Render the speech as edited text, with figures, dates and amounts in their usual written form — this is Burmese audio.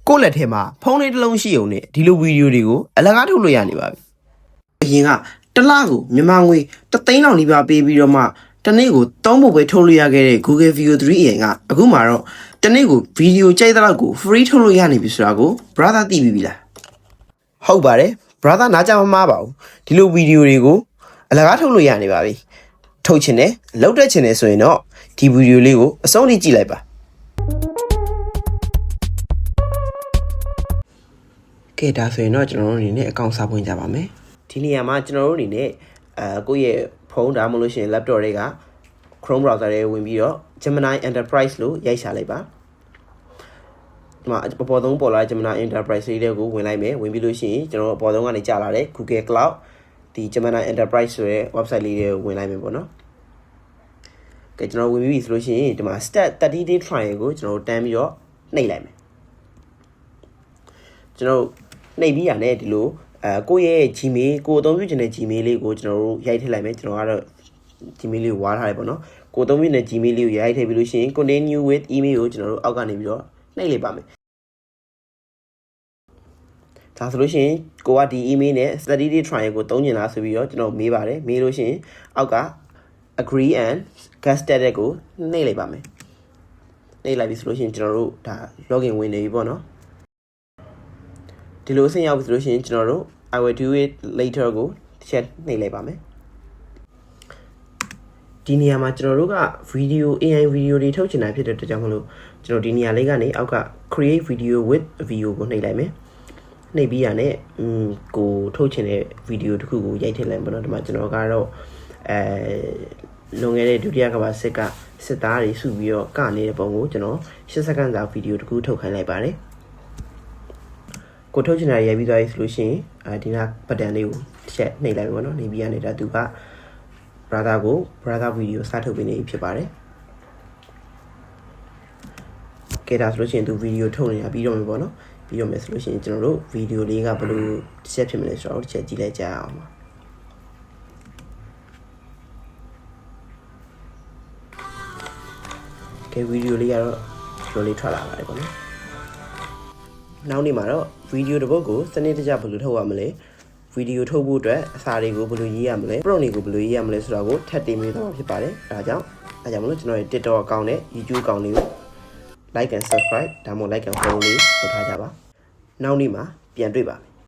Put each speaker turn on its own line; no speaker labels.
ကိုယ့်လက်ထဲမှာဖုန်းလေးတစ်လုံးရှိုံနဲ့ဒီလိုဗီဒီယိုတွေကိုအလကားထုတ်လို့ရနေပါပြီ။အရင်ကတစ်လကိုမြန်မာငွေ3,000,000နီးပါးပေးပြီးတော့မှတစ်နေ့ကို3ပုတ်ပဲထုတ်လို့ရခဲ့တဲ့ Google View 3 AI ကအခုမှတော့တစ်နေ့ကိုဗီဒီယိုကြိုက်တဲ့လောက်ကို free ထုတ်လို့ရနေပြီဆိုတာကို brother သိပြီလား။ဟုတ်ပါတယ် brother နားကြမမှားပါဘူး။ဒီလိုဗီဒီယိုတွေကိုအလကားထုတ်လို့ရနေပါပြီ။ထုတ်ချင်တယ်လောက်တက်ချင်တယ်ဆိုရင်တော့ဒီဗီဒီယိုလေးကိုအဆုံးထိကြည့်လိုက်ပါ။ကဲဒါဆိုရင်တော့ကျွန်တော်တို့အနေနဲ့အကောင့်စဖွင့်ကြပါမယ်ဒီနေရာမှာကျွန်တော်တို့အနေနဲ့ကိုယ့်ရဲ့ဖုန်းဒါမှမဟုတ်ရှင် laptop တွေက Chrome browser တွေဝင်ပြီးတော့ Gemini Enterprise လို့ရိုက်ရှာလိုက်ပါဒီမှာအပေါ်ဆုံးပေါ်လာ Gemini Enterprise လေးတွေကိုဝင်လိုက်မယ်ဝင်ပြီးလို့ရှိရင်ကျွန်တော်အပေါ်ဆုံးကနေကြာလာတဲ့ Google Cloud ဒီ Gemini Enterprise ဆိုတဲ့ website လေးတွေကိုဝင်လိုက်မယ်ပေါ့နော်ကဲကျွန်တော်ဝင်ပြီးဆိုလို့ရှိရင်ဒီမှာ start 30 day trial ကိုကျွန်တော်တန်းပြီးတော့နှိပ်လိုက်မယ်ကျွန်တော်နှိပ်ပြီးရတဲ့ဒီလိုကိုယ့်ရဲ့ Gmail ကိုအသုံးပြုခြင်းတဲ့ Gmail လေးကိုကျွန်တော်တို့ရိုက်ထည့်လိုက်မယ်ကျွန်တော်ကတော့ Gmail လေးကိုဝါထားလိုက်ပေါ့နော်ကိုအသုံးပြုတဲ့ Gmail လေးကိုရိုက်ထည့်ပြီးလို့ရှိရင် continue with email ကိုကျွန်တော်တို့အောက်ကနေပြီးတော့နှိပ်လိုက်ပါမယ်ဒါဆိုလို့ရှိရင်ကိုကဒီ email နဲ့ 30 day trial ကိုသုံးကျင်လားဆိုပြီးတော့ကျွန်တော်မေးပါတယ်မေးလို့ရှိရင်အောက်က agree and get started ကိုနှိပ်လိုက်ပါမယ်နှိပ်လိုက်ပြီဆိုလို့ရှိရင်ကျွန်တော်တို့ဒါ login ဝင်နေပြီပေါ့နော်ဒီလိုအဆင့်ရောက်ပြီဆိုလို့ရှိရင်ကျွန်တော်တို့ I will do it later ကိုတစ်ချက်နှိပ်လိုက်ပါမယ်ဒီနေရာမှာကျွန်တော်တို့က video AI video တွေထုတ်ချင်တာဖြစ်တဲ့အတွက်ကြောင့်မလို့ကျွန်တော်ဒီနေရာလေးကနေအောက်က create video with video ကိုနှိပ်လိုက်မယ်နှိပ်ပြီးရတဲ့ကိုထုတ်ချင်တဲ့ video တစ်ခုကိုရိုက်ထည့်လိုက်ပါတော့ဒီမှာကျွန်တော်ကတော့လွန်ခဲ့တဲ့ဒုတိယကမ္ဘာစစ်ကစစ်သားတွေစုပြီးတော့ကနေတဲ့ပုံကိုကျွန်တော်10စက္ကန့်စာဗီဒီယိုတစ်ခုထုတ်ခိုင်းလိုက်ပါတယ်ကိုထုတ်ချင်တာရိုက်ပြီးသွားပြီဆိုလို့ရှိရင်ဒီနာဘတ်တန်လေးကိုတစ်ချက်နှိပ်လိုက်ပါတော့နှိပ်ပြီးရနေတာသူက brother video စထုတ်ပေးနေပြီဖြစ်ပါတယ်ကဲဒါဆိုလို့ရှိရင်သူ video ထုတ်နေတာပြီးတော့မယ်ပေါ့နော်ပြီးတော့မယ်ဆိုလို့ရှိရင်ကျွန်တော်တို့ video လေးကဘယ်လိုတစ်ချက်ဖြစ်မလဲဆိုတော့တစ်ချက်ကြည့်လိုက်ကြအောင်ပါကဲ video လေးကတော့ဒီလိုလေးထွက်လာပါတယ်ပေါ့နော်နောက်နေ့မှာတော့ video တစ်ပုဒ်ကိုစနစ်တကျဘယ်လိုထုတ်ရမလဲ video ထုတ်ဖို့အတွက်အစာတွေကိုဘယ်လိုရေးရမလဲ prompt တွေကိုဘယ်လိုရေးရမလဲဆိုတာကိုထပ်တင်ပေးသွားမှာဖြစ်ပါတယ်ဒါကြောင့်မလို့ကျွန်တော်ရဲ့ TikTok account နဲ့ YouTube account လေးကို like and subscribe ဒါမှမဟုတ် like and follow လေးလုပ်ထားကြပါနောက်နေ့မှာပြန်တွေ့ပါမယ်